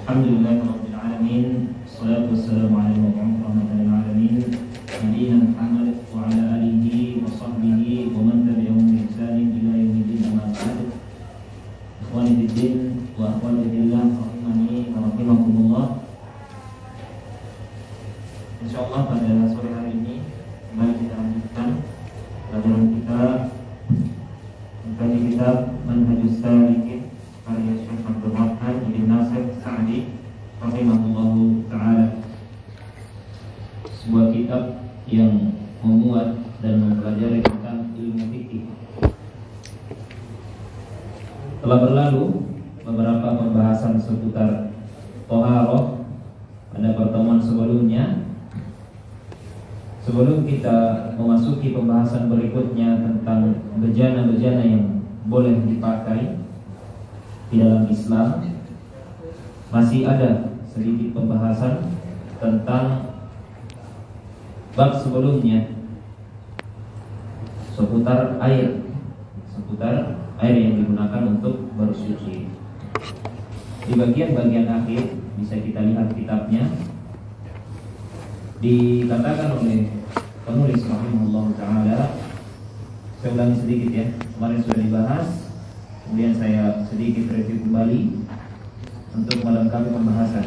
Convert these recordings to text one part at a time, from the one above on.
Alhamdulillahirabbil alamin. Wassalatu wassalamu ala rahmatil alamin. Nabiyyina Muhammad wa ala alihi wa sahbihi wa man tabi'ahum bi ihsanin ila yaumil amma ba'd. Ikhwani fid din wa akhwati fillah rahimani wa rahimakumullah. Insyaallah pada sore hari ini kembali kita lanjutkan pelajaran kita dari kitab Manhajus Salikin karya Syekh Abdul Rahman bin Nasir Sa'di rahimahullahu ta'ala. Sebuah kitab yang memuat dan mempelajari tentang ilmu fikih. Telah berlalu beberapa pembahasan seputar thaharah pada pertemuan sebelumnya. Sebelum kita memasuki pembahasan berikutnya tentang bejana-bejana yang boleh dipakai di dalam Islam, masih ada sedikit pembahasan tentang bab sebelumnya seputar air yang digunakan untuk bersuci. Di bagian-bagian akhir bisa kita lihat kitabnya, dikatakan oleh penulis rahimahullah ta'ala. Saya ulangi sedikit ya, kemarin sudah dibahas, kemudian saya sedikit review kembali untuk melengkapi pembahasan.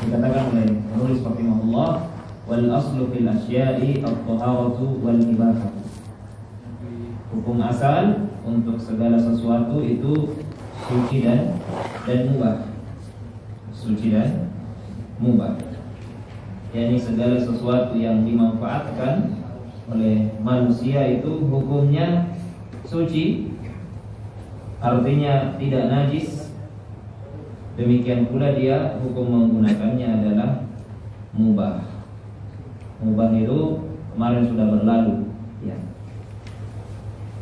Dikatakan oleh penulis rahimahullah, wal aslu fil asya'i at-taharatu wal ibahah. Hukum asal untuk segala sesuatu itu suci dan mubah. Suci dan mubah, yakni segala sesuatu yang dimanfaatkan oleh manusia itu hukumnya suci, artinya tidak najis. Demikian pula dia hukum menggunakannya adalah mubah. Mubah itu kemarin sudah berlalu ya.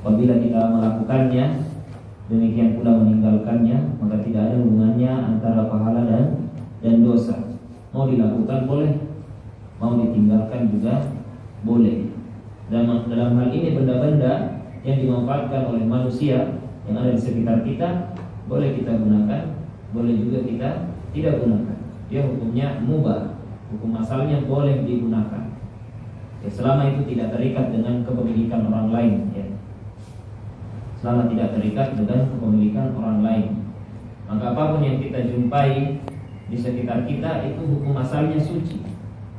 Apabila kita melakukannya, demikian pula meninggalkannya, maka tidak ada hubungannya antara pahala dan dosa. Mau dilakukan boleh, mau ditinggalkan juga boleh. Dalam hal ini benda-benda yang dimanfaatkan oleh manusia yang ada di sekitar kita, boleh kita gunakan, boleh juga kita tidak gunakan. Dia hukumnya mubah, hukum asalnya boleh digunakan ya, selama itu tidak terikat dengan kepemilikan orang lain ya. Selama tidak terikat dengan kepemilikan orang lain, maka apapun yang kita jumpai di sekitar kita itu hukum asalnya suci,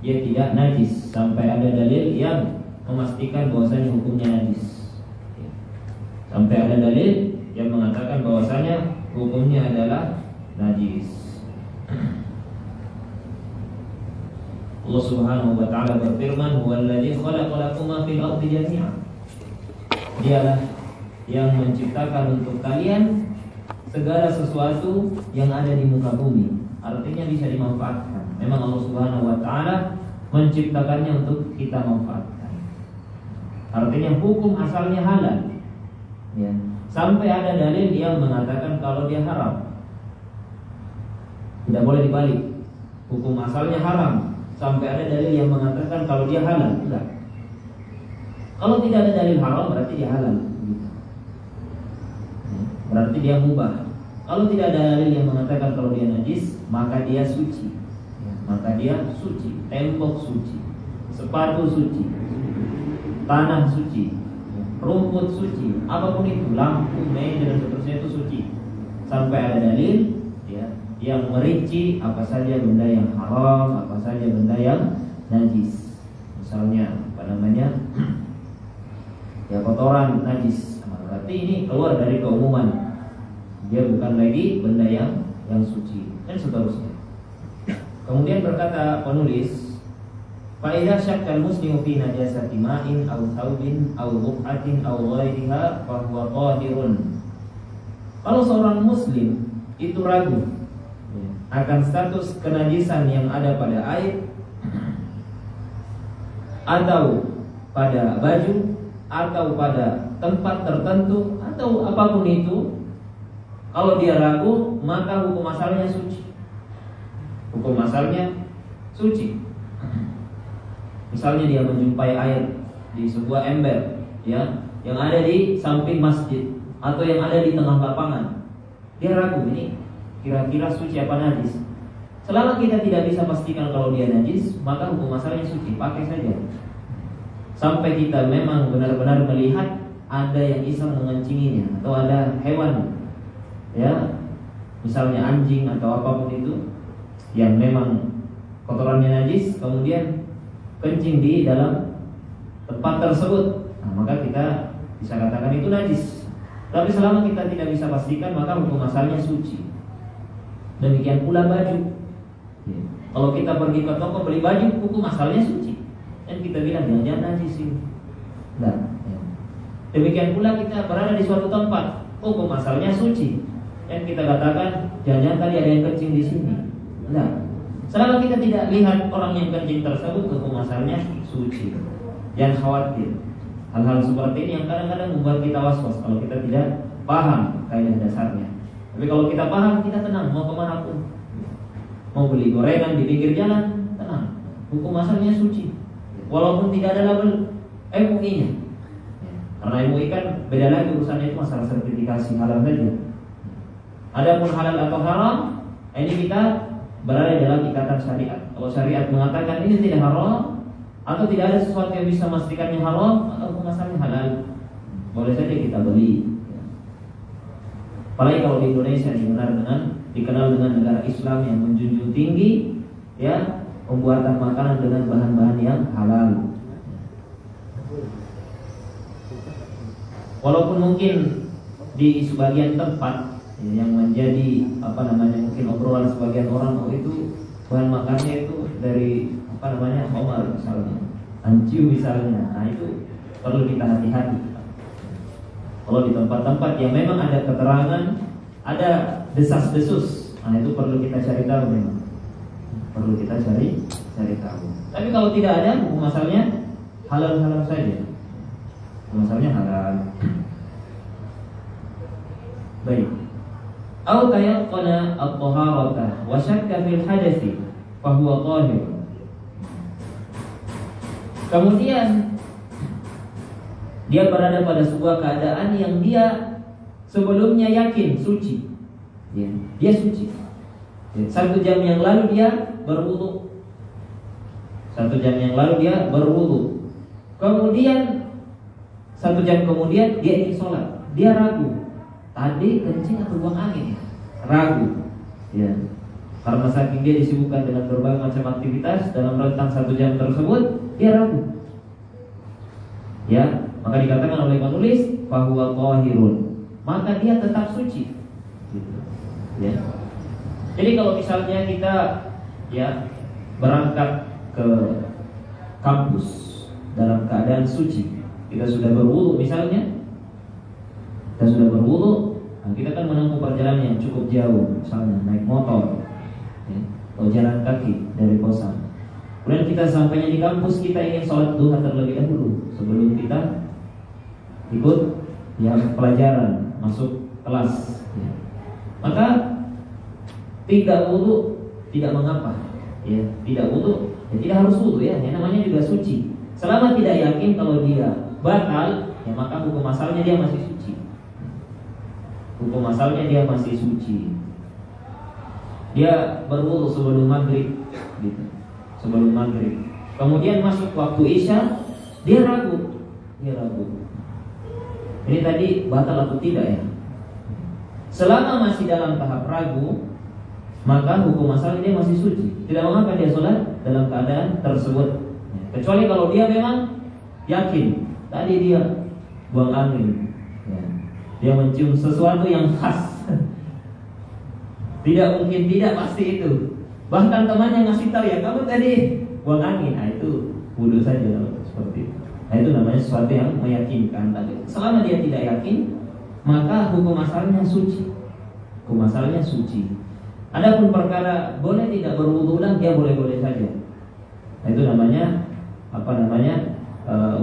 dia tidak najis sampai ada dalil yang memastikan bahwasanya hukumnya najis. Sampai ada dalil yang mengatakan bahwasanya hukumnya adalah najis. Allah Subhanahu wa taala berfirman, "Huwallazi khalaqa lakum ma fil ardi jami'an." Dialah yang menciptakan untuk kalian segala sesuatu yang ada di muka bumi. Artinya bisa dimanfaatkan. Memang Allah Subhanahu wa taala menciptakannya untuk kita manfaatkan. Artinya hukum asalnya halal ya. Sampai ada dalil yang mengatakan kalau dia haram. Tidak boleh dibalik. Hukum asalnya haram sampai ada dalil yang mengatakan kalau dia halal. Tidak. Kalau tidak ada dalil haram berarti dia halal. Berarti dia mubah. Kalau tidak ada dalil yang mengatakan kalau dia najis, maka dia suci. Maka dia suci. Tembok suci, sepatu suci, tanah suci, rumput suci, apapun itu, lampu, meja dan seterusnya itu suci. Sampai ada dalil ya, yang merinci apa saja benda yang haram, apa saja benda yang najis. Misalnya ya kotoran najis, berarti ini keluar dari keumuman. Dia bukan lagi benda yang suci dan seterusnya. Kemudian berkata penulis, fa idza syakka al-muslimu fi najasati ma'in aw thawbin aw buq'atin aw ghairiha fa huwa tahirun. Kalau seorang muslim itu ragu akan status kenajisan yang ada pada air atau pada baju atau pada tempat tertentu atau apapun itu, kalau dia ragu, maka hukum asalnya suci. Hukum asalnya suci. Misalnya dia menjumpai air di sebuah ember ya, yang ada di samping masjid atau yang ada di tengah lapangan. Dia ragu, ini kira-kira suci apa najis. Selama kita tidak bisa pastikan kalau dia najis, maka hukum asalnya suci, pakai saja. Sampai kita memang benar-benar melihat ada yang iseng mengencinginya, atau ada hewan, ya, misalnya anjing atau apapun itu yang memang kotorannya najis, kemudian kencing di dalam tempat tersebut, nah, maka kita bisa katakan itu najis. Tapi selama kita tidak bisa pastikan, maka hukum asalnya suci. Demikian pula baju. Kalau kita pergi ke toko beli baju, hukum asalnya suci. Dan kita bilang jangan najis ini. Nah, demikian pula kita berada di suatu tempat, hukum asalnya suci. Dan kita katakan jangan tadi ada yang kencing di sini. Nah, selama kita tidak lihat orang yang kencing tersebut, hukum asalnya suci. Jangan khawatir. Hal-hal seperti ini yang kadang-kadang membuat kita was-was kalau kita tidak paham kaidah dasarnya. Tapi kalau kita paham, kita tenang, mau kemana pun. Mau beli gorengan di pinggir jalan, tenang, hukum asalnya suci. Walaupun tidak ada label MUI-nya. Karena MUI kan beda lagi urusannya, itu masalah sertifikasi halal saja. Adapun halal atau haram, ini kita berada dalam ikatan syariat. Kalau syariat mengatakan ini tidak haram atau tidak ada sesuatu yang bisa memastikannya haram, maka hukum asalnya halal. Boleh saja kita beli. Apalagi kalau di Indonesia dikenal dengan negara Islam yang menjunjung tinggi, ya, pembuatan makanan dengan bahan-bahan yang halal. Walaupun mungkin di sebagian tempat yang menjadi mungkin obrolan sebagian orang, oh itu bahan makannya itu dari Omar misalnya, Anciu misalnya. Nah, itu perlu kita hati-hati. Kalau di tempat-tempat yang memang ada keterangan, ada desas-desus, nah itu perlu kita cari tahu memang. Perlu kita cari tahu. Tapi kalau tidak ada, hukum asalnya halal-halal saja. Hukum asalnya halal. Baik. Au tayaqqana at-taharata wa syakka fil hadathi fa huwa tahir. Kemudian dia berada pada sebuah keadaan yang dia sebelumnya yakin suci, ya, dia suci. 1 jam yang lalu dia berwudu. 1 jam yang lalu dia berwudu. Kemudian 1 jam kemudian dia ingin sholat. Dia ragu, tadi kencing atau buang angin? Ragu, ya. Karena saking dia disibukkan dengan berbagai macam aktivitas dalam rentang 1 jam tersebut, dia ragu. Ya, maka dikatakan oleh penulis fahuwa qahirun, maka dia tetap suci. Gitu. Ya. Jadi kalau misalnya kita, ya, berangkat ke kampus dalam keadaan suci, kita sudah berwudu misalnya, nah kita kan menempuh perjalanan yang cukup jauh, misalnya naik motor, ya, atau jalan kaki dari kosan. Kemudian kita sampainya di kampus, kita ingin sholat duha terlebih dahulu sebelum kita ikut, ya, pelajaran, masuk kelas, ya. Maka tidak wudu tidak mengapa, ya, tidak wudu, ya, tidak harus wudu, ya, namanya juga suci. Selama tidak yakin kalau dia batal, ya, maka hukum asalnya dia masih suci. Hukum asalnya dia masih suci. Dia berwudu sebelum maghrib, gitu. Sebelum maghrib. Kemudian masuk waktu isya, dia ragu. Ini tadi batal atau tidak, ya? Selama masih dalam tahap ragu, maka hukum asalnya dia masih suci. Tidak mengapa dia sholat dalam keadaan tersebut, kecuali kalau dia memang yakin tadi dia buang angin, ya, dia mencium sesuatu yang khas. Tidak mungkin tidak, pasti itu. Bahkan temannya ngasih tahu, ya, kamu tadi buang angin. Nah, itu wudu saja seperti itu. Nah, itu namanya sesuatu yang meyakinkan. Tapi selama dia tidak yakin, maka hukum asalnya suci. Hukum asalnya suci. Adapun perkara boleh tidak berwudu ulang, dia boleh-boleh saja. Nah, itu namanya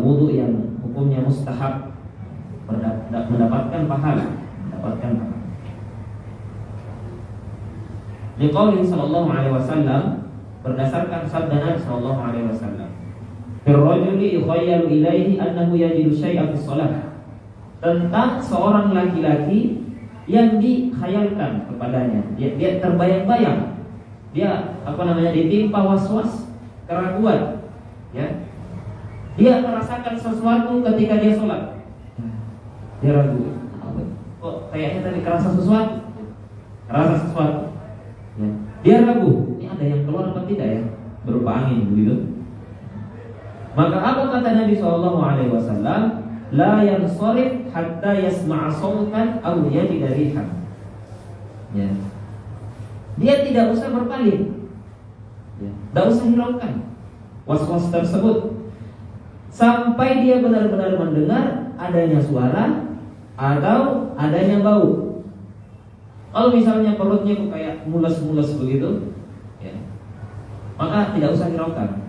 wudu yang hukumnya mustahab, mendapatkan pahala. Liqauli sallallahu alaihi wasallam, berdasarkan sabda Nabi sallallahu alaihi wasallam, "Ar-rajuli yukhayyalu ilaihi annahu yajidu syai'an fi shalah." Tentang seorang laki-laki yang dikhayalkan kepadanya. Dia terbayang-bayang. Dia ditimpa was-was, keraguan. Ya. Dia merasakan sesuatu ketika dia sholat. Dia ragu. Kok kayaknya tadi kerasa sesuatu? Ya. Dia ragu. Ini ada yang keluar apa tidak ya? Berupa angin begitu. Maka apa kata Nabi SAW? La yansarif hatta yasma'a sawtan aw yajida rihan. Ya. Dia tidak usah berpaling. Ya. Tidak usah hiraukan was-was tersebut sampai dia benar-benar mendengar adanya suara atau adanya bau. Kalau misalnya perutnya kayak mules-mules begitu, ya, maka tidak usah hiraukan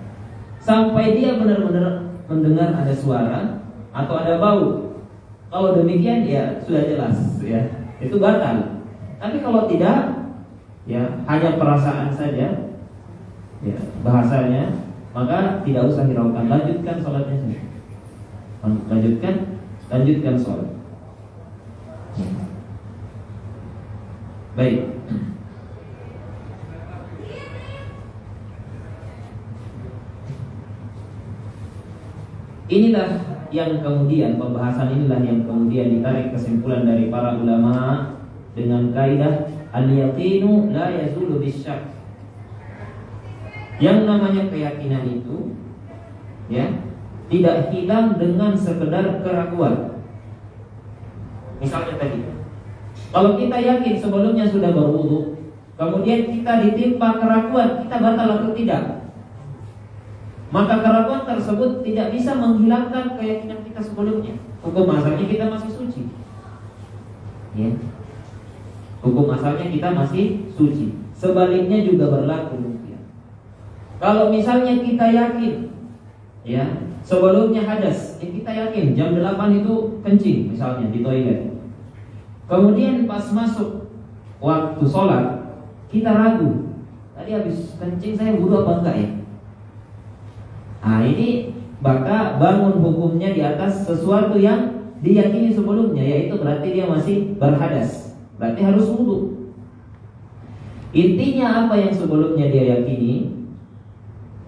sampai dia benar-benar mendengar ada suara atau ada bau. Kalau demikian ya sudah jelas ya, itu batal. Tapi kalau tidak, ya hanya perasaan saja, ya bahasanya, maka tidak usah hiraukan, lanjutkan sholatnya saja. Lanjutkan sholat. Baik. Inilah yang kemudian, pembahasan inilah yang kemudian ditarik kesimpulan dari para ulama dengan kaidah al-yaqinu la yazulu bisyak. Yang namanya keyakinan itu, ya, tidak hilang dengan sekedar keraguan. Misalnya tadi, kalau kita yakin sebelumnya sudah berwudu, kemudian kita ditimpa keraguan, kita batal atau tidak? Maka keraguan tersebut tidak bisa menghilangkan keyakinan kita sebelumnya. Hukum asalnya kita masih suci, ya. Hukum asalnya kita masih suci. Sebaliknya juga berlaku. Kalau misalnya kita yakin, ya, sebelumnya hadas, kita yakin jam 8 itu kencing misalnya di toilet. Kemudian pas masuk waktu sholat, kita ragu, tadi habis kencing saya wudu apa enggak ya? Nah ini maka bangun hukumnya di atas sesuatu yang diyakini sebelumnya, yaitu berarti dia masih berhadas, berarti harus wudu. Intinya apa yang sebelumnya dia yakini,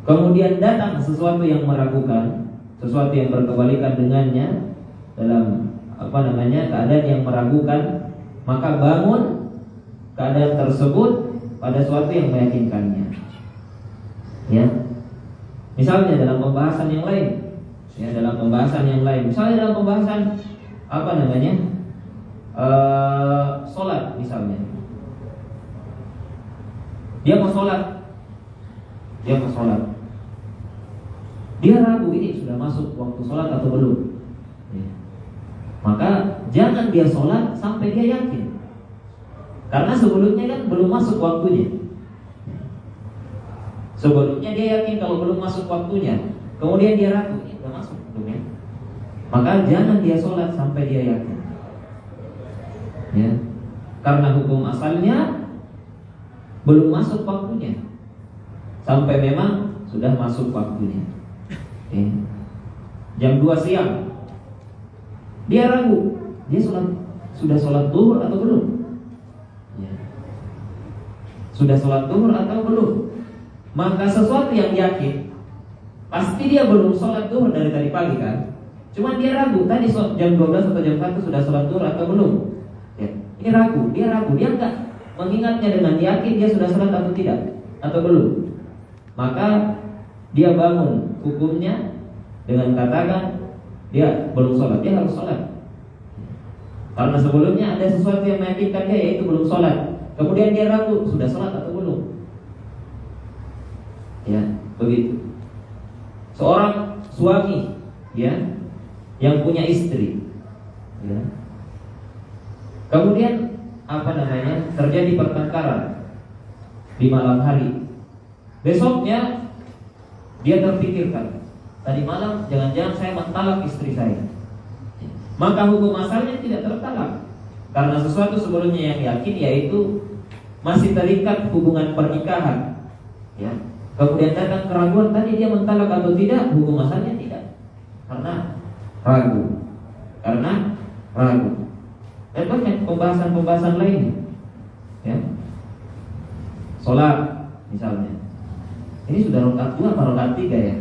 kemudian datang sesuatu yang meragukan, sesuatu yang berkebalikan dengannya dalam keadaan yang meragukan, maka bangun keadaan tersebut pada sesuatu yang meyakinkannya. Ya, misalnya dalam pembahasan yang lain, misalnya dalam pembahasan sholat misalnya, dia mau sholat. Dia ragu ini sudah masuk waktu sholat atau belum, ya. Maka jangan dia sholat sampai dia yakin, karena sebelumnya kan belum masuk waktunya. Sebelumnya dia yakin kalau belum masuk waktunya, kemudian dia ragu ini sudah masuk waktunya, maka jangan dia sholat sampai dia yakin, ya. Karena hukum asalnya belum masuk waktunya sampai memang sudah masuk waktunya. Jam 2 siang dia ragu, dia sudah sholat zuhur atau belum, ya. Sudah sholat zuhur atau belum. Maka sesuatu yang yakin, pasti dia belum sholat zuhur dari tadi pagi kan. Cuman dia ragu, tadi jam 12 atau jam 1 sudah sholat zuhur atau belum, ya. Dia ragu, dia enggak mengingatnya dengan yakin dia sudah sholat atau tidak, atau belum. Maka dia bangun hukumnya dengan katakan dia belum sholat, dia harus sholat. Karena sebelumnya ada sesuatu yang meyakinkan dia, yaitu belum sholat. Kemudian dia ragu, sudah sholat atau belum. Ya, begitu. Seorang suami, ya, yang punya istri, ya. Kemudian terjadi pertengkaran di malam hari. Besoknya dia terpikirkan, tadi malam jangan-jangan saya mentalak istri saya. Maka hukum asalnya tidak tertalak, karena sesuatu sebelumnya yang yakin, yaitu masih terikat hubungan pernikahan, ya. Kemudian datang keraguan, tadi dia mentalak atau tidak, hukum asalnya tidak, karena ragu. Dan banyak pembahasan-pembahasan lainnya. Ya. Sholat misalnya. Ini sudah rakaat 2 atau rakaat 3 ya?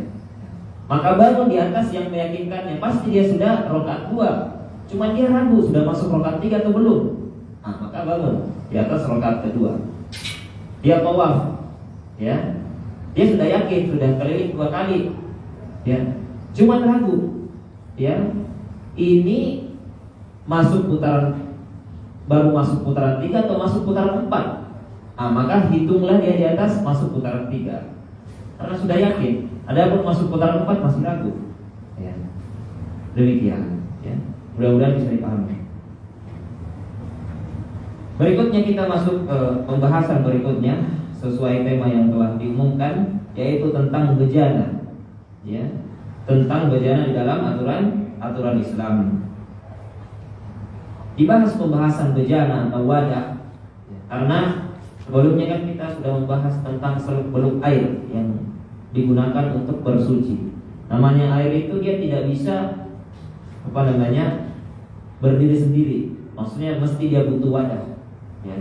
Maka bangun di atas yang meyakinkannya, pasti dia sudah rakaat 2. Cuma dia ragu sudah masuk rakaat 3 atau belum. Nah, maka bangun di atas rakaat kedua. Dia tawaf, ya. Dia sudah yakin sudah keliling 2 kali. Ya. Cuma ragu. Ya. Ini baru masuk putaran 3 atau masuk putaran 4. Nah, maka hitunglah dia di atas masuk putaran 3. Karena sudah yakin. Adapun masuk putaran 4 masih ragu. Ya. Demikian, ya. Mudah-mudahan bisa dipahami. Berikutnya kita masuk ke pembahasan berikutnya sesuai tema yang telah diumumkan, yaitu tentang bejana. Ya. Tentang bejana di dalam aturan Islam. Dibahas pembahasan bejana atau wadah, karena sebelumnya kan kita sudah membahas tentang seluk-beluk air yang digunakan untuk bersuci. Namanya air itu dia tidak bisa berdiri sendiri. Maksudnya mesti dia butuh wadah. Ya.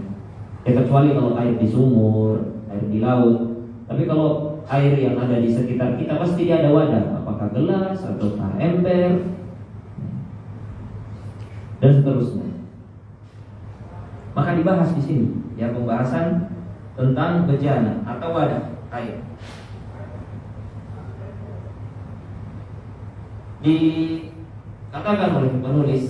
Kecuali kalau air di sumur, air di laut. Tapi kalau air yang ada di sekitar kita pasti dia ada wadah, apakah gelas atau ember dan seterusnya. Maka dibahas di sini ya pembahasan tentang bejana atau wadah air. Dikatakan oleh penulis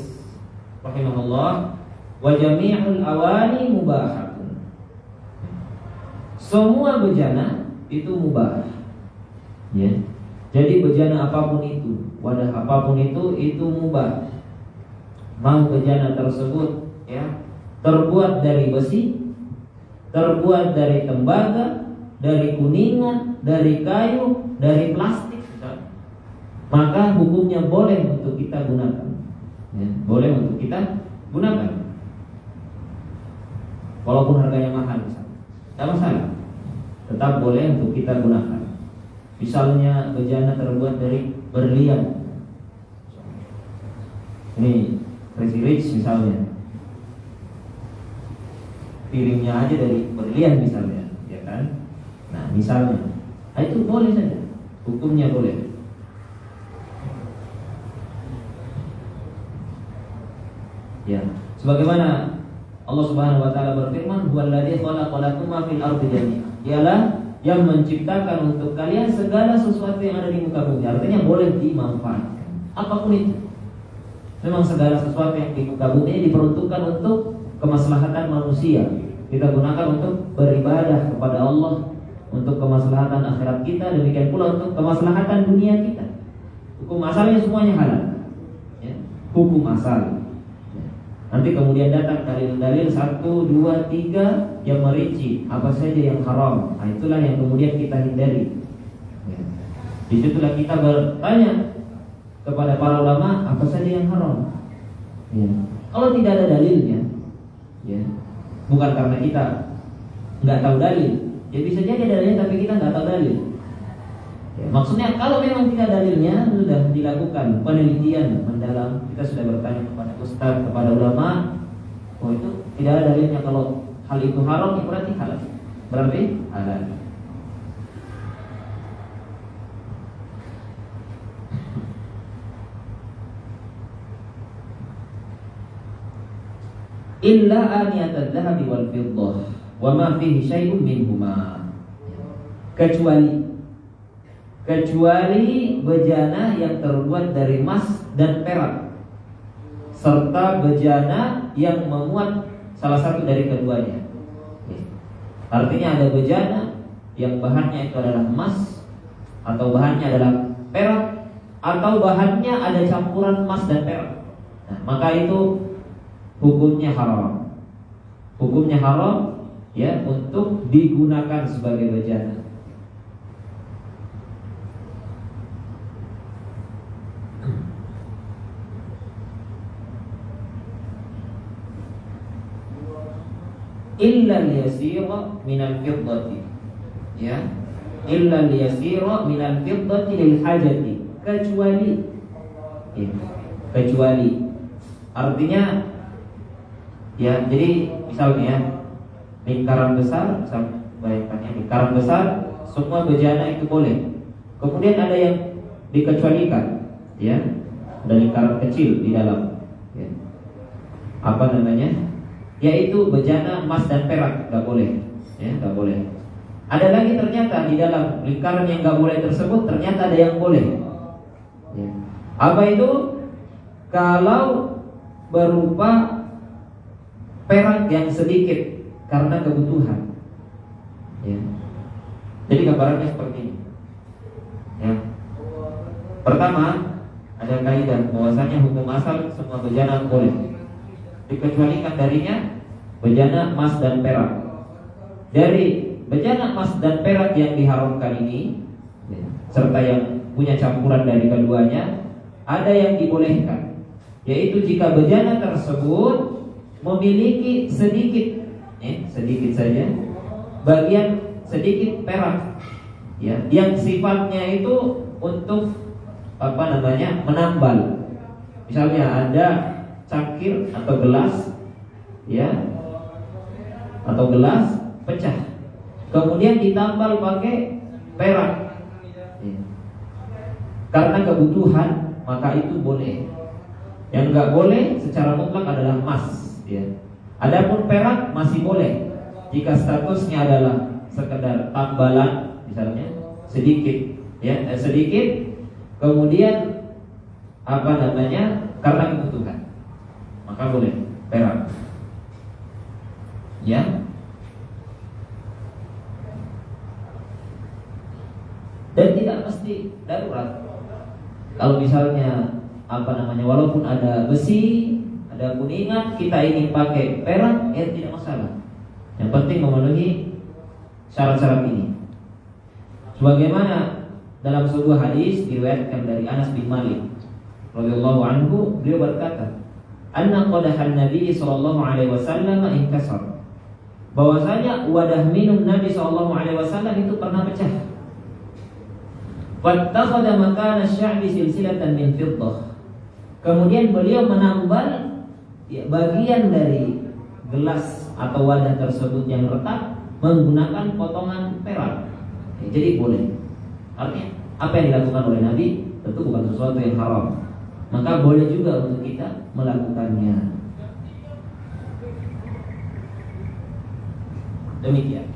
rahimahullah, wa jami'ul awani mubahatun. Semua bejana itu mubah. Ya. Jadi bejana apapun itu, wadah apapun itu mubah. Mau bejana tersebut ya terbuat dari besi, terbuat dari tembaga, dari kuningan, dari kayu, dari plastik, maka hukumnya boleh untuk kita gunakan. Ya, boleh untuk kita gunakan. Walaupun harganya mahal misalnya, tidak masalah. Tetap boleh untuk kita gunakan. Misalnya bejana terbuat dari berlian. Ini Crazy Rich misalnya, piringnya aja dari berlian misalnya, ya kan? Nah misalnya, itu boleh saja, hukumnya boleh. Ya, sebagaimana Allah Subhanahu wa taala berfirman, "Huwallazi khalaqalakum ma fil ardi jami'an." Dialah yang menciptakan untuk kalian segala sesuatu yang ada di muka bumi. Artinya boleh dimanfaatkan. Apapun itu. Memang segala sesuatu yang di muka bumi ini diperuntukkan untuk kemaslahatan manusia. Kita gunakan untuk beribadah kepada Allah, untuk kemaslahatan akhirat kita, demikian pula untuk kemaslahatan dunia kita. Hukum asalnya semuanya halal. Ya, hukum asal. Nanti kemudian datang dalil-dalil 1, 2, 3 yang merinci apa saja yang haram. Nah, itulah yang kemudian kita hindari. Ya. Disitulah kita bertanya kepada para ulama apa saja yang haram. Ya. Kalau tidak ada dalilnya, ya, bukan karena kita nggak tahu dalil. Ya bisa jadi ada dalilnya tapi kita nggak tahu dalil. Ya, maksudnya kalau memang tidak dalilnya sudah dilakukan penelitian mendalam, kita sudah bertanya kepada ustaz, kepada ulama, oh itu tidak ada dalilnya kalau hal itu haram, berarti halal. Berarti halal. Illa aniyatadz dzahabi wal fiddah wa ma fihi syai'un minhuma. Kecuali bejana yang terbuat dari emas dan perak, serta bejana yang memuat salah satu dari keduanya. Artinya ada bejana yang bahannya itu adalah emas, atau bahannya adalah perak, atau bahannya ada campuran emas dan perak. Nah, maka itu hukumnya haram. Hukumnya haram ya untuk digunakan sebagai bejana. Illa liyasira minal fiddati, ya, illa liyasira minal fiddati lil hajati, kecuali, ya, kecuali artinya Ya, jadi misalnya lingkaran besar, bayangkannya lingkaran besar, semua bejana itu boleh. Kemudian ada yang dikecualikan, ya, ada lingkaran kecil di dalam, ya. Apa namanya? Yaitu bejana emas dan perak nggak boleh, ya, nggak boleh. Ada lagi ternyata di dalam lingkaran yang nggak boleh tersebut ternyata ada yang boleh. Ya. Apa itu? Kalau berupa perak yang sedikit karena kebutuhan, ya. Jadi gambarannya seperti ini, ya. Pertama, ada kaidah bahwasanya hukum asal semua bejana boleh, dikecualikan darinya bejana emas dan perak. Dari bejana emas dan perak yang diharamkan ini, ya, serta yang punya campuran dari keduanya, ada yang dibolehkan, yaitu jika bejana tersebut memiliki sedikit, sedikit saja, bagian sedikit perak, ya, yang sifatnya itu untuk menambal. Misalnya ada cangkir atau gelas, ya, atau gelas pecah, kemudian ditambal pakai perak, ya. Karena kebutuhan, maka itu boleh. Yang nggak boleh secara mutlak adalah emas, ya. Adapun perak masih boleh jika statusnya adalah sekedar tambalan, misalnya sedikit, ya, sedikit, kemudian karena kebutuhan, maka boleh perak, ya. Dan tidak mesti darurat. Kalau misalnya walaupun ada besi, ada kuningan, kita ingin pakai perak, ya tidak masalah. Yang penting memenuhi syarat-syarat ini. Sebagaimana dalam sebuah hadis diriwayatkan dari Anas bin Malik radhiyallahu anhu, beliau berkata, "Anna qadahan Nabi sallallahu alaihi wasallam inkasar." Bahwasanya wadah minum Nabi sallallahu alaihi wasallam itu pernah pecah. Fattakhadha makana asy-sya'bi silsilatan min fiddah. Kemudian beliau menambal, ya, bagian dari gelas atau wadah tersebut yang retak menggunakan potongan perak. Ya, jadi boleh. Artinya apa yang dilakukan oleh Nabi tentu bukan sesuatu yang haram, maka boleh juga untuk kita melakukannya. Demikian.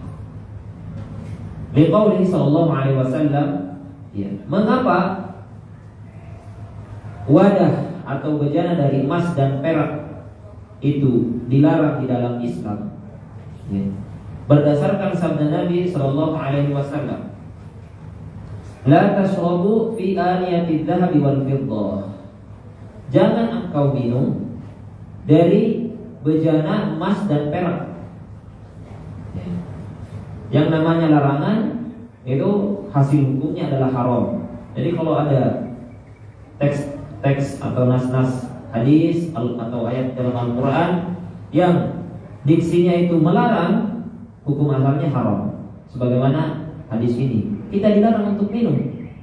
Liqaulihi sallallahu alaihi wasallam, ya, mengapa wadah atau bejana dari emas dan perak itu dilarang di dalam Islam, ya. Berdasarkan sabda Nabi sallallahu alaihi wasallam, "La tashrabu fi aniyati adh-dhahabi wal fiddah." Jangan engkau minum dari bejana emas dan perak. Ya. Yang namanya larangan itu hasil hukumnya adalah haram. Jadi kalau ada teks atau nas-nas hadis atau ayat dalam Al-Quran yang diksinya itu melarang, hukum asalnya haram. Sebagaimana hadis ini, kita dilarang untuk minum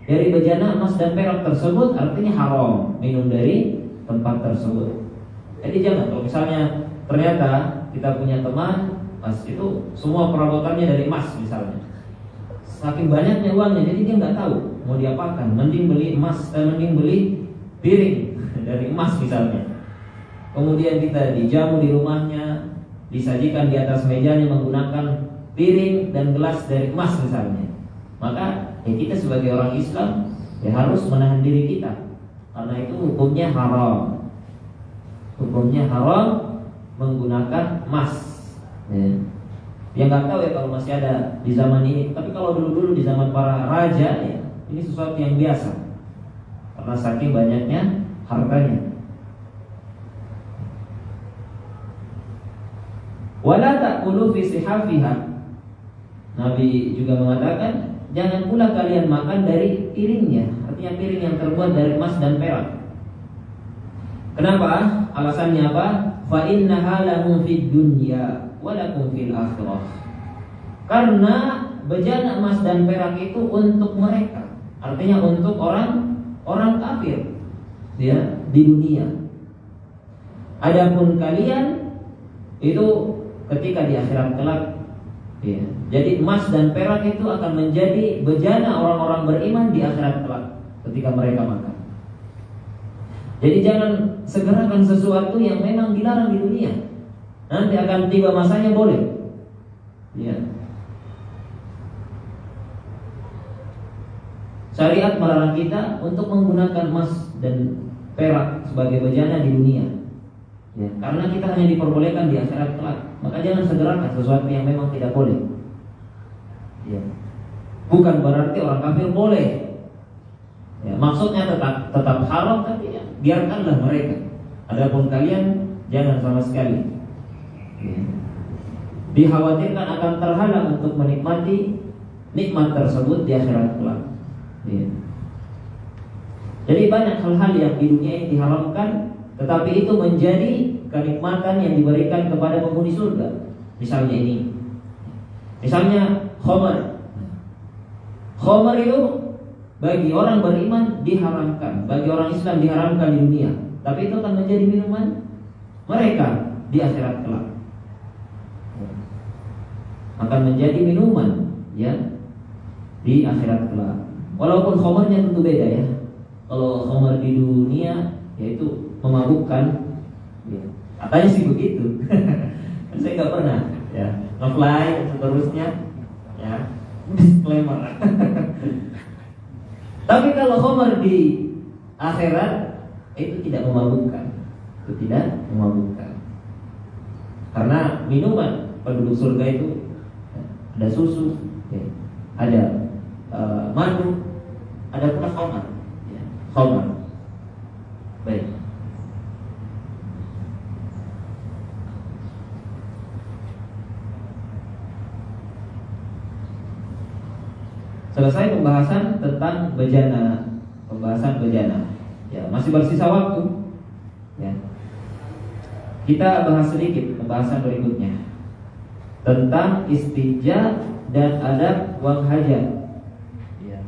dari bejana emas dan perak tersebut, artinya haram minum dari tempat tersebut. Jadi jangan, kalau misalnya ternyata kita punya teman, mas itu semua perabotannya dari emas misalnya, saking banyaknya uangnya, jadi dia nggak tahu mau diapakan. Mending beli emas, mending beli piring dari emas misalnya. Kemudian kita dijamu di rumahnya, disajikan di atas mejanya menggunakan piring dan gelas dari emas misalnya. Maka ya kita sebagai orang Islam ya harus menahan diri kita, karena itu hukumnya haram. Hukumnya haram menggunakan emas. Ya. Ya nggak tahu ya kalau masih ada di zaman ini. Tapi kalau dulu-dulu di zaman para raja, ya ini sesuatu yang biasa karena saking banyaknya hartanya. Wala ta'kulu fi sihafiha. Nabi juga mengatakan, jangan pula kalian makan dari piringnya. Artinya piring yang terbuat dari emas dan perak. Kenapa? Alasannya apa? Fa innaha lakum fid dunya wa lakum fil akhirah. Karena bejana emas dan perak itu untuk mereka. Artinya untuk orang kafir, ya, di dunia. Adapun kalian itu ketika di akhirat kelak. Ya. Jadi emas dan perak itu akan menjadi bejana orang-orang beriman di akhirat kelak ketika mereka makan. Jadi jangan segerakan sesuatu yang memang dilarang di dunia. Nanti akan tiba masanya boleh. Ya. Syariat melarang kita untuk menggunakan emas dan perak sebagai bejana di dunia. Ya, karena kita hanya diperbolehkan di akhirat kelak. Maka jangan segerakan sesuatu yang memang tidak boleh. Ya. Bukan berarti orang kafir boleh. Ya, maksudnya tetap haram, tapi ya, biarkanlah mereka. Adapun kalian jangan sama sekali. Ya. Dikhawatirkan akan terhalang untuk menikmati nikmat tersebut di akhirat kelak. Ya. Jadi banyak hal-hal yang di dunia ini diharamkan, tetapi itu menjadi kenikmatan yang diberikan kepada penghuni surga. Misalnya ini, misalnya khamar. Khamar itu bagi orang beriman diharamkan, bagi orang Islam diharamkan di dunia, tapi itu akan menjadi minuman mereka di akhirat kelak. Akan menjadi minuman, ya, di akhirat kelak. Walaupun khamarnya tentu beda, ya. Kalau khamar di dunia yaitu memabukkan, ya. Katanya sih begitu. Saya nggak pernah, ya, nge-fly dan seterusnya, ya, disclaimer. Tapi kalau khamar di akhirat itu tidak memabukkan, itu tidak memabukkan. Karena minuman penduduk surga itu ada susu, ya, ada madu, ada pula khamar, ya, khamar. Baik. Selesai pembahasan tentang bejana, pembahasan bejana. Ya, masih bersisa waktu. Ya. Kita bahas sedikit pembahasan berikutnya tentang istinja dan adab buang hajat. Ya.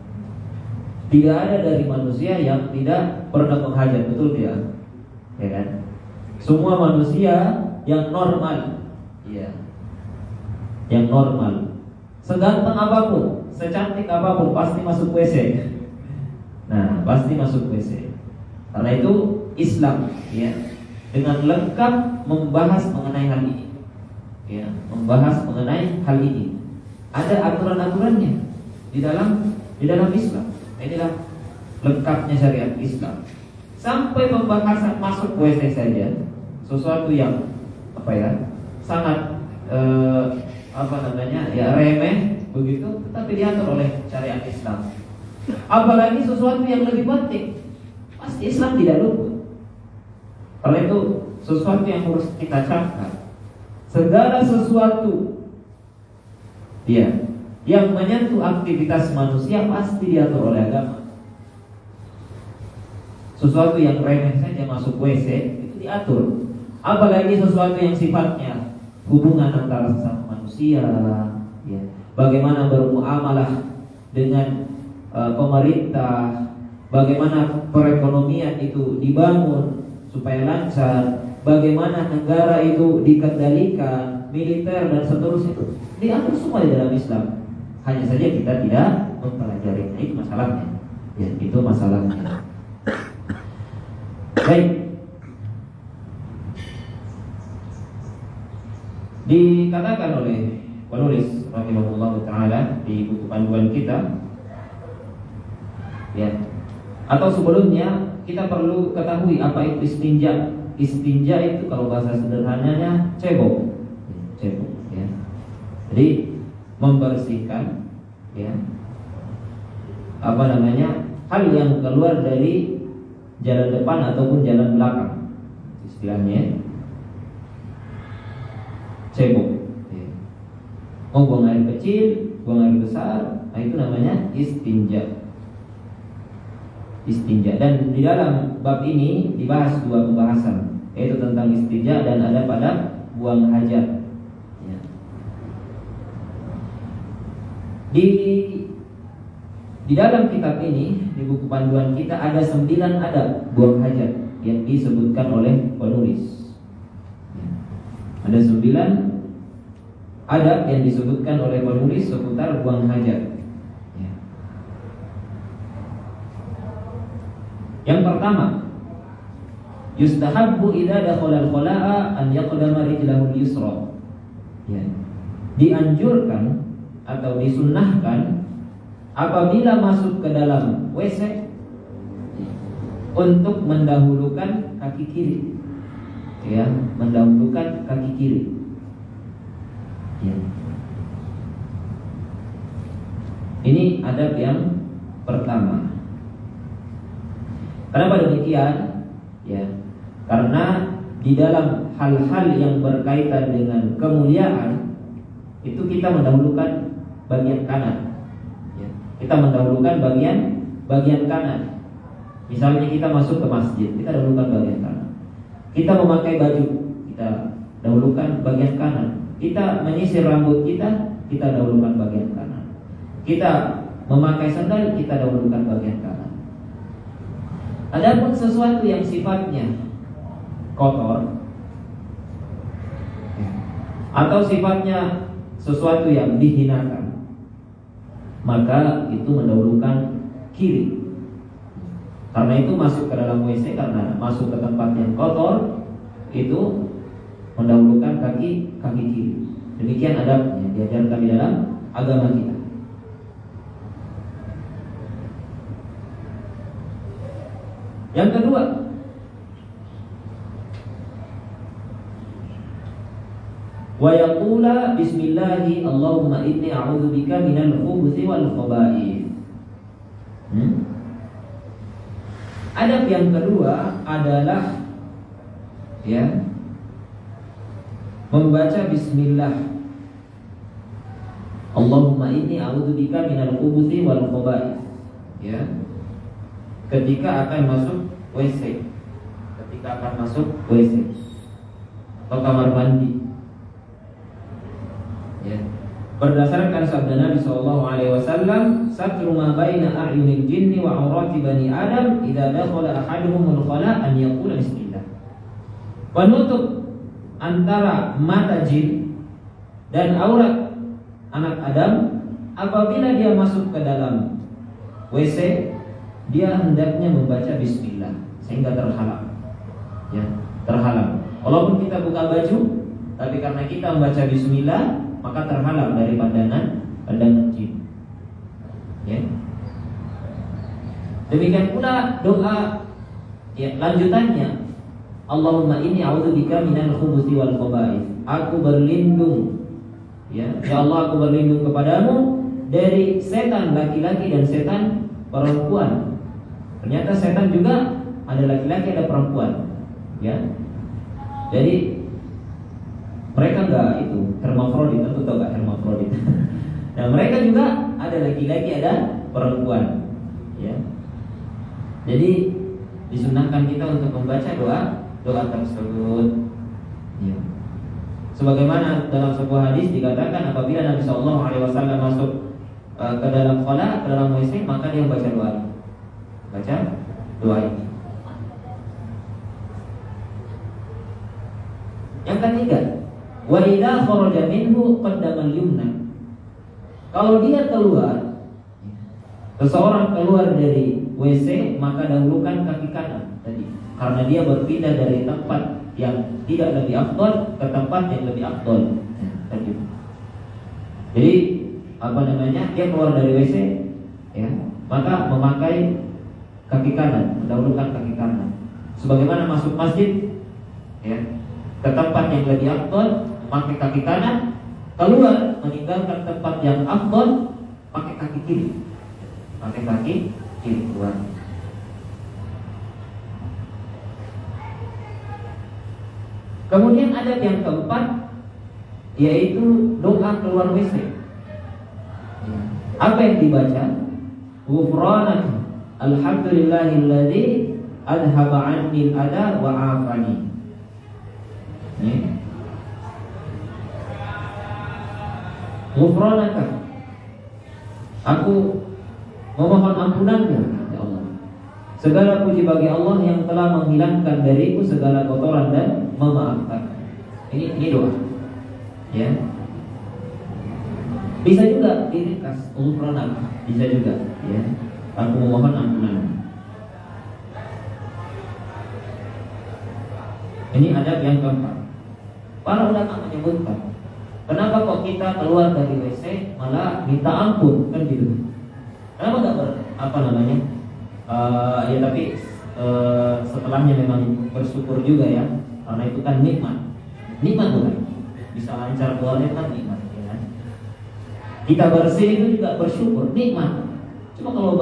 Tidak ada dari manusia yang tidak pernah menghajat, betul tidak? Ya kan? Semua manusia yang normal, ya, yang normal, seganteng apapun, secantik apapun, pasti masuk WC. Nah, pasti masuk WC. Karena itu Islam, ya, dengan lengkap membahas mengenai hal ini, ya, membahas mengenai hal ini. Ada aturan-aturannya di dalam Islam. Inilah lengkapnya syariat Islam. Sampai pembahasan masuk WC saja, sesuatu yang sangat remeh begitu, tetapi diatur oleh syariat Islam. Apalagi sesuatu yang lebih penting, pasti Islam tidak luput. Karena itu sesuatu yang harus kita camkan. Segala sesuatu, ya, yang menyentuh aktivitas manusia pasti diatur oleh agama. Sesuatu yang remeh saja masuk WC itu diatur. Apalagi sesuatu yang sifatnya hubungan antara sesama manusia, ya, bagaimana bermuamalah dengan pemerintah, bagaimana perekonomian itu dibangun supaya lancar, bagaimana negara itu dikendalikan, militer dan seterusnya, itu diatur semua di dalam Islam. Hanya saja kita tidak mempelajarinya, itu masalahnya. Ya, itu masalahnya. Baik. Dikatakan oleh penulis rahimahullah taala di buku panduan kita, ya, atau sebelumnya kita perlu ketahui apa itu istinja. Istinja itu kalau bahasa sederhananya cebok, ya. Jadi membersihkan, ya, hal yang keluar dari jalan depan ataupun jalan belakang, istilahnya cebok, ya. Mau buang air kecil, buang air besar, nah itu namanya istinja. Istinja. Dan di dalam bab ini dibahas dua pembahasan, yaitu tentang istinja dan ada pada buang hajat, ya. Di dalam kitab ini, di buku panduan kita ada 9 adab buang hajat yang disebutkan oleh penulis, ya. Ada 9 adab yang disebutkan oleh penulis seputar buang hajat. Ya. Yang pertama, yustahabbu idza dakhala al-khala'a an yaqdama rijlahu al-yusra. Ya. Dianjurkan atau disunnahkan apabila masuk ke dalam WC untuk mendahulukan kaki kiri. Ya, mendahulukan kaki kiri. Ya. Ini adab yang pertama. Kenapa demikian? Ya, karena di dalam hal-hal yang berkaitan dengan kemuliaan itu kita mendahulukan bagian kanan. Ya, kita mendahulukan bagian kanan. Misalnya kita masuk ke masjid, kita dahulukan bagian kanan. Kita memakai baju, kita dahulukan bagian kanan. Kita menyisir rambut kita dahulukan bagian kanan. Kita memakai sandal, kita dahulukan bagian kanan. Adapun sesuatu yang sifatnya kotor atau sifatnya sesuatu yang dihinakan, maka itu mendahulukan kiri. Karena itu masuk ke dalam WC, karena masuk ke tempat yang kotor, itu mendahulukan kaki kiri. Demikian adabnya diajarkan di dalam agama kita. Yang kedua, wa yaqula bismillahi Allahumma inni a'udzubika minal khubuthi wal khaba'ith. Adab yang kedua adalah membaca bismillah. Allahumma inni a'udzubika minal khubuthi wal khaba'ith. Ya. Ketika akan masuk WC. Atau kamar mandi. Ya. Berdasarkan sabda Nabi SAW, satru ma baina a'yunil jinni wa aurati bani Adam idza dakhala ahaduhumul khala an yaqula bismillah. Penutup antara mata jin dan aurat anak Adam apabila dia masuk ke dalam WC, dia hendaknya membaca bismillah sehingga terhalang. Ya, terhalang. Walaupun kita buka baju, tapi karena kita membaca bismillah, maka terhalang dari pandangan jin. Ya. Demikian pula doa lanjutannya, Allahumma inni a'udzubika minal khubuthi wal khaba'ith. Aku berlindung, ya Allah, aku berlindung kepadamu dari setan laki-laki dan setan perempuan. Ternyata setan juga ada laki-laki, ada perempuan. Ya. Jadi mereka enggak itu hermafrodit, tentu tahu enggak hermafrodit. Nah, mereka juga ada laki-laki, ada perempuan. Ya. Jadi disunahkan kita untuk membaca doa tersebut. Ya. Sebagaimana dalam sebuah hadis dikatakan apabila Nabi SAW masuk ke dalam khala, ke dalam WC, maka dia membaca doa ini. Yang ketiga, wa idza kharaja minhu qaddama al-yumna. Kalau dia keluar, seseorang keluar dari WC, maka dahulukan kaki kanan tadi, karena dia berpindah dari tempat yang tidak lebih afdal ke tempat yang lebih afdal. Jadi dia keluar dari WC, ya, maka memakai kaki kanan, mendahulukan kaki kanan. Sebagaimana masuk masjid, ya, ke tempat yang lebih afdal, pakai kaki kanan. Keluar, meninggalkan tempat yang afdal, pakai kaki kiri. Pakai kaki kiri keluar. Kemudian adab yang keempat, yaitu doa keluar WC. Apa yang dibaca? Ghufranak alhamdulillahilladzi adhaba 'anni al-adha wa 'afani. Ghufranaka, aku memohon ampunanmu ya Allah. Segala puji bagi Allah yang telah menghilangkan dariku segala kotoran dan memaafkan. Ini doa. Ya. Bisa juga diringkas ghufranak, bisa juga ya. Aku memohon ampunan. Ini adab yang keempat. Para ulama menyebutkan, kenapa kok kita keluar dari WC malah minta ampun kan gitu? Kenapa nggak ya tapi setelahnya memang bersyukur juga ya, karena itu kan nikmat bukan? Bisa lancar keluarnya kan nikmat. Kita bersih itu juga bersyukur, nikmat. Cuma kalau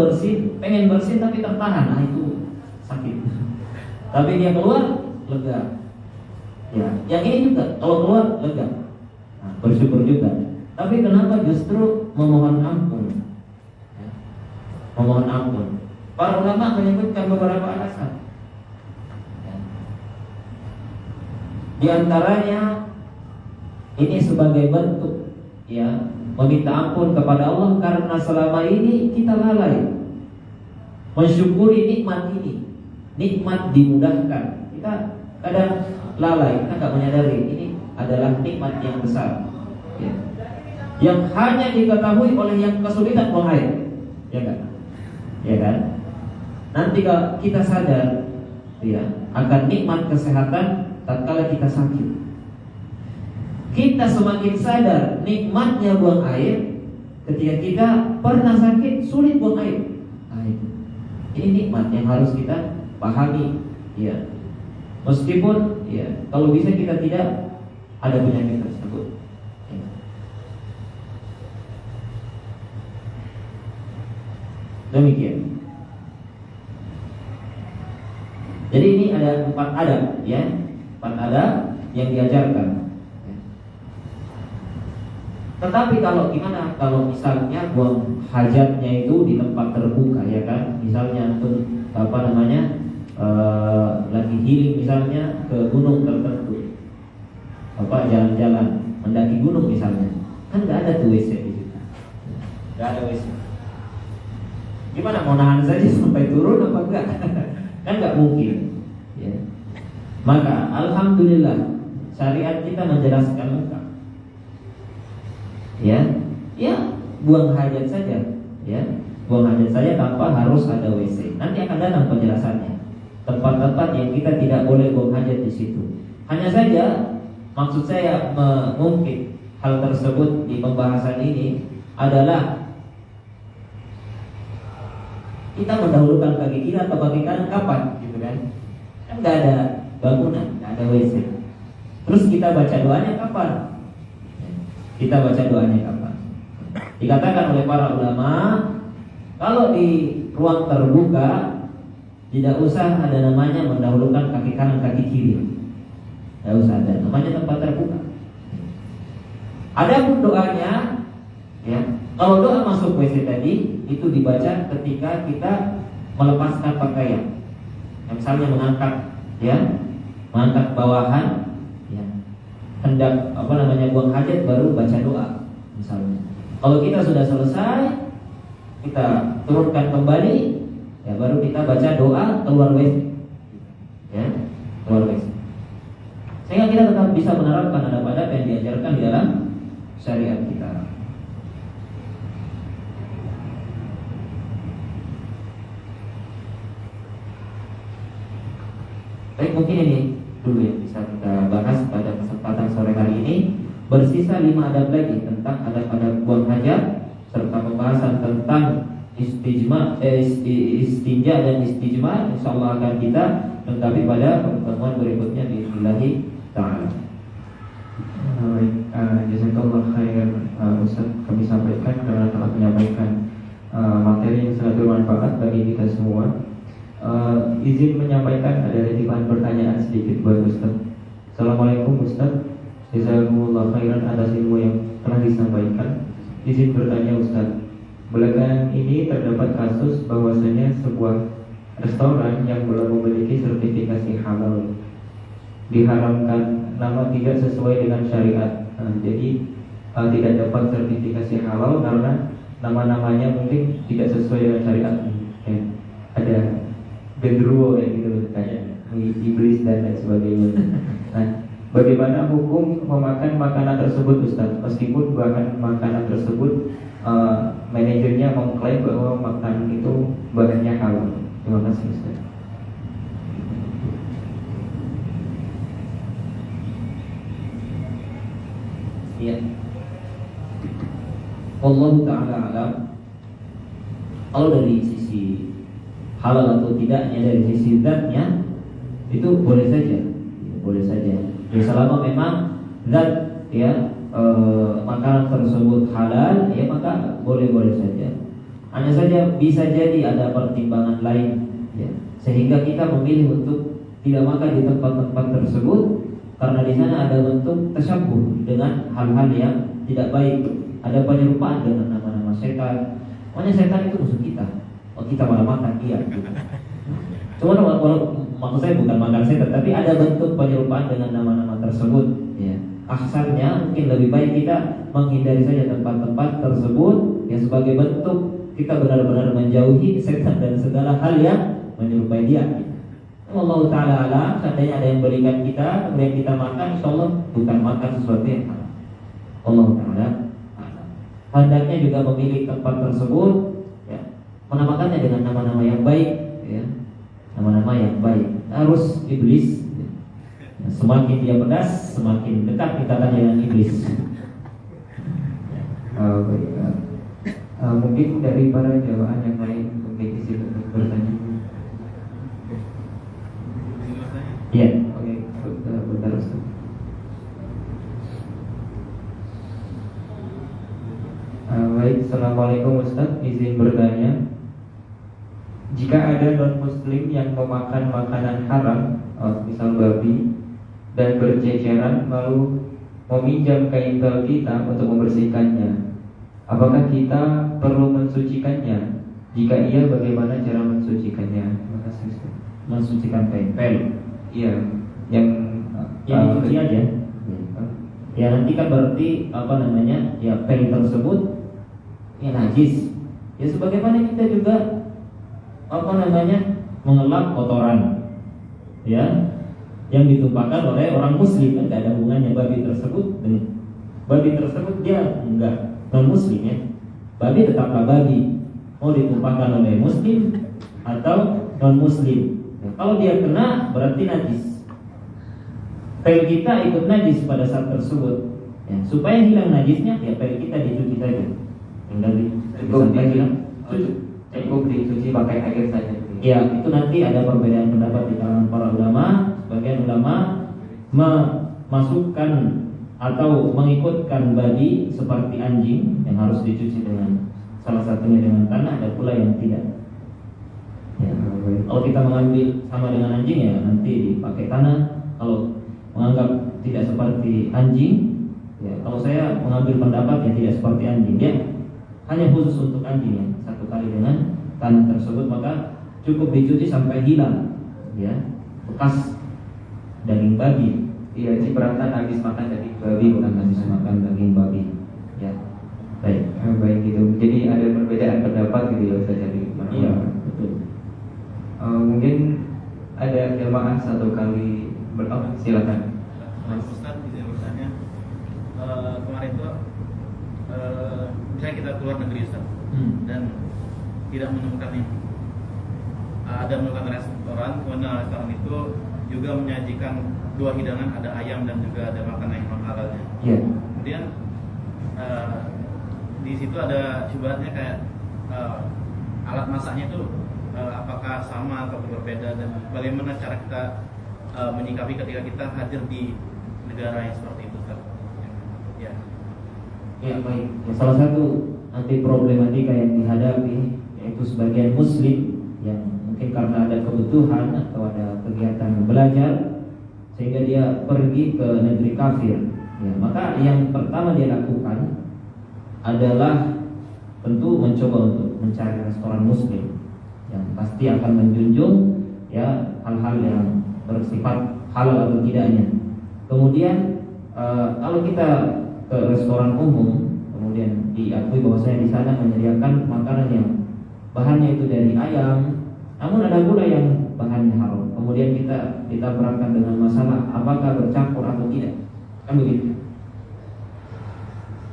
pengen bersih tapi tertahan, nah itu sakit. Tapi dia keluar, lega. Ya, yang ini juga kalau keluar lega, nah, bersyukur juga. Tapi kenapa justru memohon ampun? Ya, memohon ampun. Para ulama menyebutkan beberapa alasan. Ya. Di antaranya ini sebagai bentuk ya meminta ampun kepada Allah karena selama ini kita lalai mensyukuri nikmat ini. Nikmat dimudahkan. Kita kadang lalai, kita nggak menyadari ini adalah nikmat yang besar ya. Yang hanya diketahui oleh yang kesulitan buang air, ya kan? Ya kan? Nanti kalau kita sadar ya akan nikmat kesehatan tatkala kita sakit. Kita semakin sadar nikmatnya buang air ketika kita pernah sakit, sulit buang air. Nah, ini nikmat yang harus kita pahami ya. Meskipun ya kalau bisa kita tidak ada penyakit tersebut ya. Demikian. Jadi ini ada 4 adab ya, 4 adab yang diajarkan ya. Tetapi kalau gimana kalau misalnya buang hajatnya itu di tempat terbuka ya kan, misalnya untuk lagi healing misalnya ke gunung tertentu, jalan-jalan mendaki gunung misalnya, kan nggak ada tuh WC di situ, nggak ada WC. Gimana mau nahan saja sampai turun apa enggak? Kan nggak mungkin. Ya. Maka alhamdulillah syariat kita menjelaskan lengkap. Ya buang hajat saja, ya buang hajat saja tanpa harus ada WC. Nanti akan datang penjelasannya. Tempat-tempat yang kita tidak boleh buang hajat di situ. Hanya saja maksud saya mengungkit hal tersebut di pembahasan ini adalah kita mendahulukan kaki kiri atau kaki kanan kapan, gitu kan? Kan nggak ada bangunan, nggak ada WC. Terus kita baca doanya kapan? Kita baca doanya kapan? Dikatakan oleh para ulama, kalau di ruang terbuka tidak usah ada namanya mendahulukan kaki kanan kaki kiri. Tidak usah ada namanya tempat terbuka. Adapun doanya, ya kalau doa masuk WC tadi itu dibaca ketika kita melepaskan pakaian. Misalnya mengangkat bawahan, ya, hendak buang hajat baru baca doa. Misalnya, kalau kita sudah selesai, kita turunkan kembali. Ya baru kita baca doa keluar WC. Ya, keluar WC. Sehingga kita tetap bisa menerapkan adab-adab yang diajarkan di dalam syariat kita. Baik, mungkin ini dulu yang bisa kita bahas pada kesempatan sore hari ini. Bersisa 5 adab lagi tentang adab-adab buang hajat serta pembahasan tentang istinja dan istijmar, insyaallah akan kita lengkapi pada pertemuan berikutnya bismillah taala. Baik, jazakallah khairan Ustaz, kami sampaikan karena telah menyampaikan materi yang sangat bermanfaat bagi kita semua. Izin menyampaikan ada titipan pertanyaan sedikit buat Ustaz. Assalamualaikum Ustaz, jazakumullah khairan atas ilmu yang telah disampaikan. Izin bertanya Ustaz, belakangan ini terdapat kasus bahwasanya sebuah restoran yang belum memiliki sertifikasi halal diharamkan nama tidak sesuai dengan syariat. Jadi tidak dapat sertifikasi halal karena nama-namanya mungkin tidak sesuai dengan syariat. Ada gendruwo ya gitu, kayak iblis dan lain sebagainya. Nah, Bagaimana hukum memakan makanan tersebut, Ustaz? Meskipun bahan makanan tersebut manajernya mengklaim bahwa makanan itu bahannya halal. Terima kasih, Ustaz. Iya. Allah Ta'ala alam. Kalau dari sisi halal atau tidaknya, dari sisi zatnya, itu boleh saja, boleh saja. Ya, selama memang zat makanan tersebut halal, ya maka boleh-boleh saja. Hanya saja bisa jadi ada pertimbangan lain, ya, sehingga kita memilih untuk tidak makan di tempat-tempat tersebut karena di sana ada bentuk tasyabuh dengan hal-hal yang tidak baik, ada penyerupaan dengan nama-nama setan. Makanya setan itu musuh kita. Oh, kita malah makan dia. Gitu. Cuma maksud saya bukan makan setan, tapi ada bentuk penyerupaan dengan nama-nama tersebut. Ya. Asalnya mungkin lebih baik kita menghindari saja tempat-tempat tersebut yang sebagai bentuk kita benar-benar menjauhi setan dan segala hal yang menyerupai dia. Allah Ta'ala alam, seandainya ada yang berikan kita, kemudian kita makan, insya Allah bukan makan sesuatu yang haram. Allah Ta'ala alam. Hendaknya juga memilih tempat tersebut, ya, menamakannya dengan nama-nama yang baik, ya, nama-nama yang baik. Harus iblis, ya. Semakin dia pedas, semakin dekat ikatan dengan iblis. Mungkin dari para jamaah yang lain mungkin isi untuk bertanya. Ya. Oke, bentar Ustaz. Baik, Assalamualaikum Ustaz, izin bertanya. Jika ada non-muslim yang memakan makanan haram, misal babi, dan berceceran lalu meminjam kain pel kita untuk membersihkannya, apakah kita perlu mensucikannya? Jika iya, bagaimana cara mensucikannya? Terima kasih Ustaz. Mensucikan kain pel. Iya, yang dicuci aja. Ya nanti kan berarti ya pel tersebut ya najis. Ya sebagaimana kita juga mengelap kotoran, ya, yang ditumpahkan oleh orang muslim, kan tidak ada hubungannya babi tersebut dengan babi tersebut dia enggak non muslim, ya. Babi tetaplah babi, mau ditumpahkan oleh muslim atau non muslim. Kalau dia kena berarti najis. Pel kita ikut najis pada saat tersebut. Ya, supaya hilang najisnya, ya pel kita dicuci saja. Tinggal cukup dicuci pakai air saja. Ya, itu nanti ada perbedaan pendapat di kalangan para ulama. Sebagian ulama memasukkan atau mengikutkan babi seperti anjing yang harus dicuci dengan salah satunya dengan tanah, ada pula yang tidak. Ya, kalau kita mengambil sama dengan anjing, ya nanti dipakai tanah. Kalau menganggap tidak seperti anjing, ya kalau saya mengambil pendapat yang tidak seperti anjing, dia hanya khusus untuk anjing, ya, satu kali dengan tanah tersebut, maka cukup dicuci sampai hilang, ya, bekas daging babi. Iya, cipratan habis makan daging babi, bukan habis makan daging babi. Ya, baik. Baik gitu. Jadi ada perbedaan pendapat gitu ya Ustaz. Iya, betul. Mungkin ada jamaah satu kali silakan. Mas Ustaz bisa bertanya, kemarin itu misalnya kita keluar negeri Ustaz, dan tidak menemukan ini, ada menemukan restoran, kemudian restoran itu juga menyajikan dua hidangan, ada ayam dan juga ada makanan yang halalnya. Iya. Kemudian di situ ada syubhatnya kayak alat masaknya itu apakah sama atau berbeda, dan bagaimana cara kita menyikapi ketika kita hadir di negara yang seperti itu, Ustaz? Ya. Ya, baik. Ya, salah satu nanti problematika yang dihadapi yaitu sebagian muslim yang mungkin karena ada kebutuhan atau ada kegiatan belajar sehingga dia pergi ke negeri kafir. Ya, maka yang pertama dia lakukan adalah tentu mencoba untuk mencari restoran muslim yang pasti akan menjunjung ya hal-hal yang bersifat halal atau tidaknya. Kemudian kalau kita ke restoran umum, kemudian diakui bahwasanya di sana menyediakan makanan yang bahannya itu dari ayam, namun ada pula yang bahannya haram. Kemudian kita berangkat dengan masalah apakah bercampur atau tidak, kan begitu.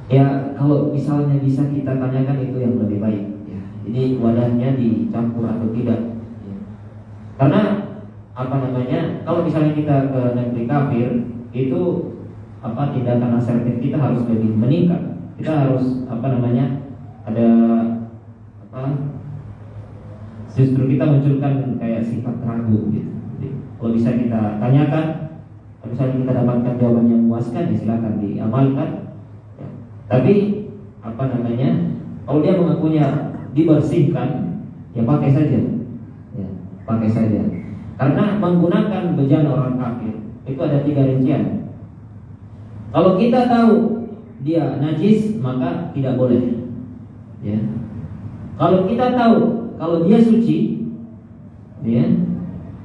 Ya kalau misalnya bisa kita tanyakan itu yang lebih baik. Ya, ini wadahnya dicampur atau tidak. Ya. Karena apa namanya? Kalau misalnya kita ke negeri kafir itu tindakan asertif kita harus lebih meningkat. Kita harus ada justru kita munculkan kayak sifat ragu gitu. Jadi, kalau bisa kita tanyakan, kalau misalnya kita dapatkan jawaban yang memuaskan, ya silakan diamalkan. Ya. Tapi kalau dia mengakunya dibersihkan, ya pakai saja. Ya, pakai saja. Karena menggunakan bejana orang kafir itu ada 3 rincian. Kalau kita tahu dia najis, maka tidak boleh. Ya. Kalau kita tahu kalau dia suci, ya,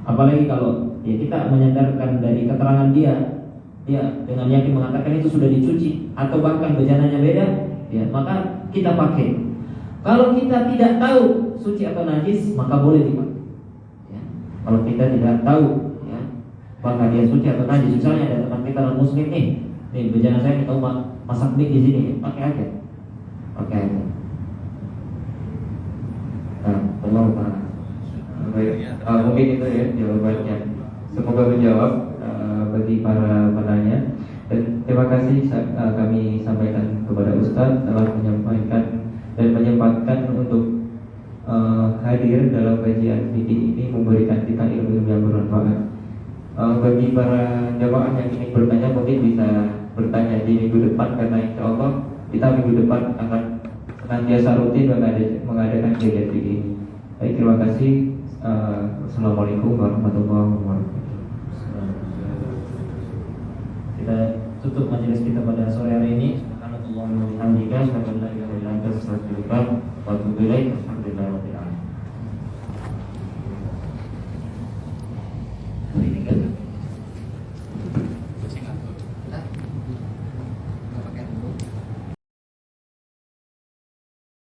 apalagi kalau ya kita menyandarkan dari keterangan dia dengan yakin mengatakan itu sudah dicuci atau bahkan bejananya beda, ya, maka kita pakai. Kalau kita tidak tahu suci atau najis, maka boleh dipakai. Ya. Kalau kita tidak tahu, ya, apakah dia suci atau najis, misalnya ada teman kita non muslim nih bejana saya kita masak mie di sini, pakai aja. Baik, mungkin itu ya jawabannya. Semoga menjawab bagi para penanya. Dan terima kasih kami sampaikan kepada Ustadz telah menyampaikan dan menyempatkan untuk hadir dalam kajian fikih ini, memberikan kita ilmu yang bermanfaat. Bagi para jamaah yang ingin bertanya mungkin bisa bertanya di minggu depan, karena insya Allah kita minggu depan akan senantiasa rutin mengadakan kajian fikih ini. Baik, terima kasih. Assalamualaikum warahmatullahi wabarakatuh. Kita tutup majelis kita pada sore hari ini. Subhanallah wa bihamdika, asyhadu an la ilaha illa anta, astaghfiruka wa atubu ilaik.